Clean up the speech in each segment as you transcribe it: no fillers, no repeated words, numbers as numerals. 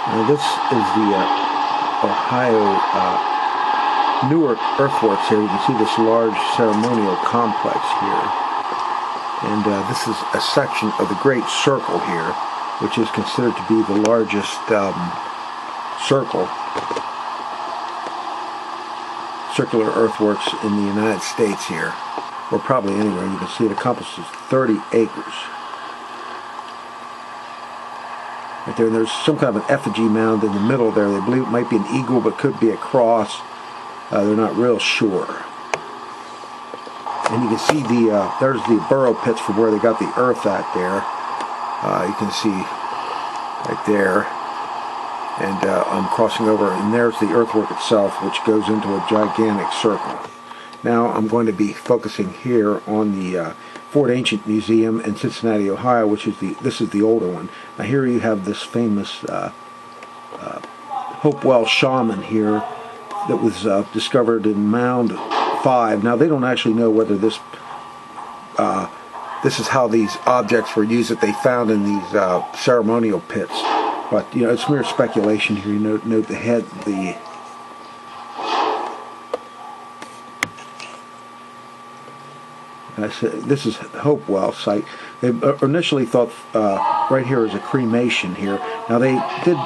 Now this is the Ohio Newark Earthworks here. You can see this large ceremonial complex here. And this is a section of the Great Circle here, which is considered to be the largest circular earthworks in the United States here, or probably anywhere. You can see it encompasses 30 acres. Right there, and there's some kind of an effigy mound in the middle there. They believe it might be an eagle, but could be a cross. They're not real sure. And you can see there's the burrow pits from where they got the earth at there. You can see right there. And I'm crossing over, and there's the earthwork itself, which goes into a gigantic circle. Now I'm going to be focusing here on the Fort Ancient Museum in Cincinnati, Ohio, which is this is the older one. Now here you have this famous Hopewell Shaman here that was discovered in Mound 5. Now they don't actually know whether this is how these objects were used that they found in these ceremonial pits. But, you know, it's mere speculation here. You note the head, this is Hopewell site. They initially thought right here is a cremation here. Now they did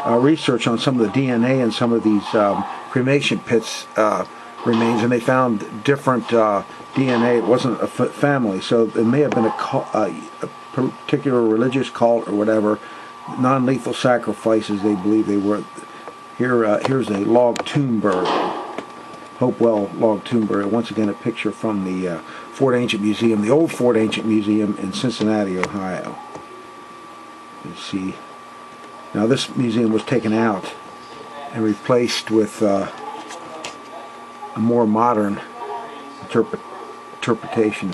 research on some of the DNA in some of these cremation pits remains, and they found different DNA. It wasn't a family, so it may have been a particular religious cult or whatever. Non-lethal sacrifices, they believe they were. Here's a log tomb burial, Hopewell log tomb burial. Once again, a picture from the Fort Ancient Museum, the old Fort Ancient Museum in Cincinnati, Ohio. You see, now this museum was taken out and replaced with a more modern interpretation.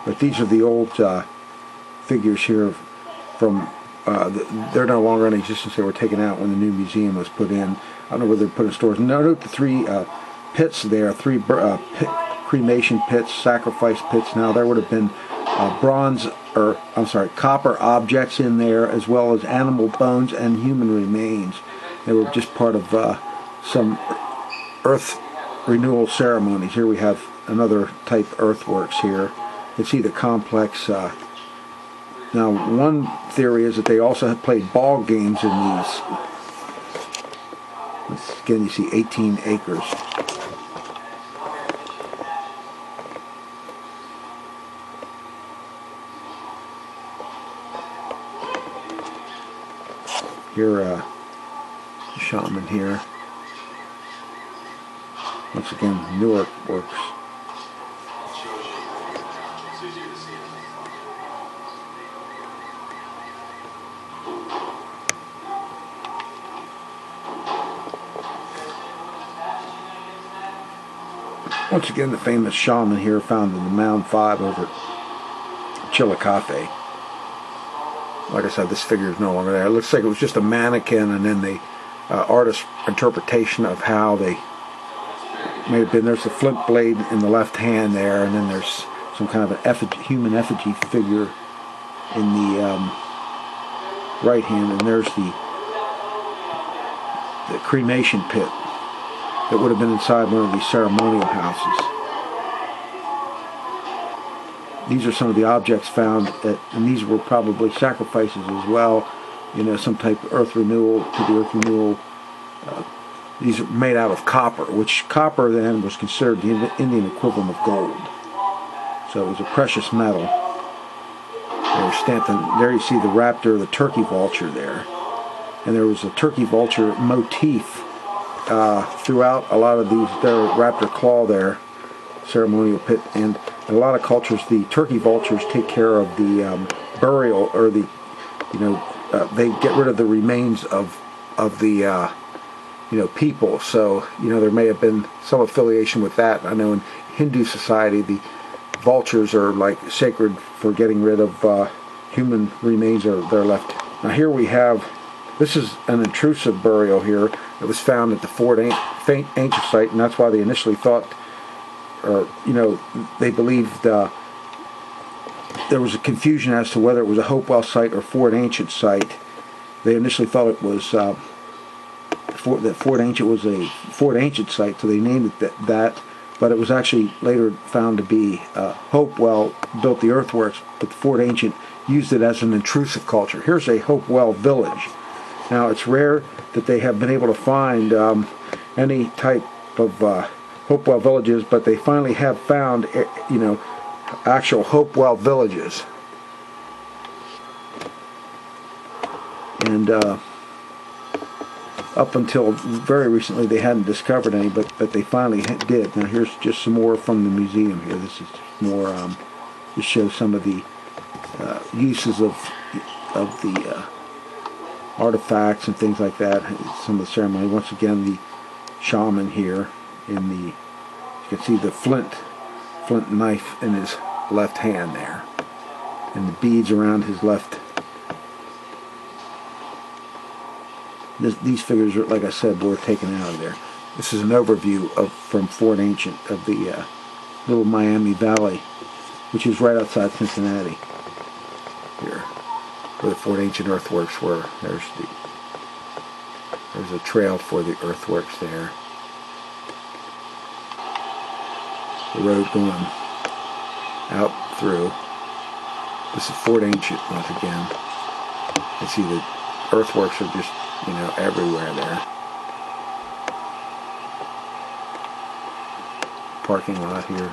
But these are the old figures here from. They're no longer in existence. They were taken out when the new museum was put in. I don't know whether they're put in stores. Note the three pits there, three cremation pits, sacrifice pits. Now there would have been copper objects in there, as well as animal bones and human remains. They were just part of some earth renewal ceremonies. Here we have another type earthworks here. You can see the complex. Now, one theory is that they also have played ball games in these. Again, you see 18 acres. Here, shaman here. Once again, Newark Earthworks. Once again, the famous shaman here found in the Mound 5 over at Chillicothe. Like I said, this figure is no longer there. It looks like it was just a mannequin, and then the artist's interpretation of how they may have been. There's the flint blade in the left hand there, and then there's some kind of an human effigy figure in the right hand, and there's the cremation pit that would have been inside one of these ceremonial houses. These are some of the objects found, and these were probably sacrifices as well. You know, some type of earth renewal, to the earth renewal. These are made out of copper, which copper then was considered the Indian equivalent of gold. So it was a precious metal. They were stamped, and there you see the raptor, the turkey vulture there. And there was a turkey vulture motif throughout a lot of these. Their raptor claw there, ceremonial pit, and in a lot of cultures the turkey vultures take care of the burial, or the, you know, they get rid of the remains of the you know, people. So, you know, there may have been some affiliation with that. I know in Hindu society the vultures are like sacred for getting rid of human remains, or they're left. Now here we have, this is an intrusive burial here that was found at the Fort Ancient site, and that's why they initially thought, or, you know, they believed there was a confusion as to whether it was a Hopewell site or Fort Ancient site. They initially thought it was that Fort Ancient was a Fort Ancient site, so they named it that. But it was actually later found to be Hopewell built the earthworks, but the Fort Ancient used it as an intrusive culture. Here's a Hopewell village. Now, it's rare that they have been able to find any type of Hopewell villages, but they finally have found, actual Hopewell villages. And up until very recently, they hadn't discovered any, but they finally did. Now, here's just some more from the museum here. This is more to show some of the uses of the artifacts and things like that. Some of the ceremony. Once again, the shaman here you can see the flint knife in his left hand there, and the beads around his left. These figures, like I said, were taken out of there. This is an overview from Fort Ancient of the little Miami Valley, which is right outside Cincinnati. Here, where the Fort Ancient earthworks were. There's a trail for the earthworks there. The road going out through. This is Fort Ancient once again. You see the earthworks are just, everywhere there. Parking lot here.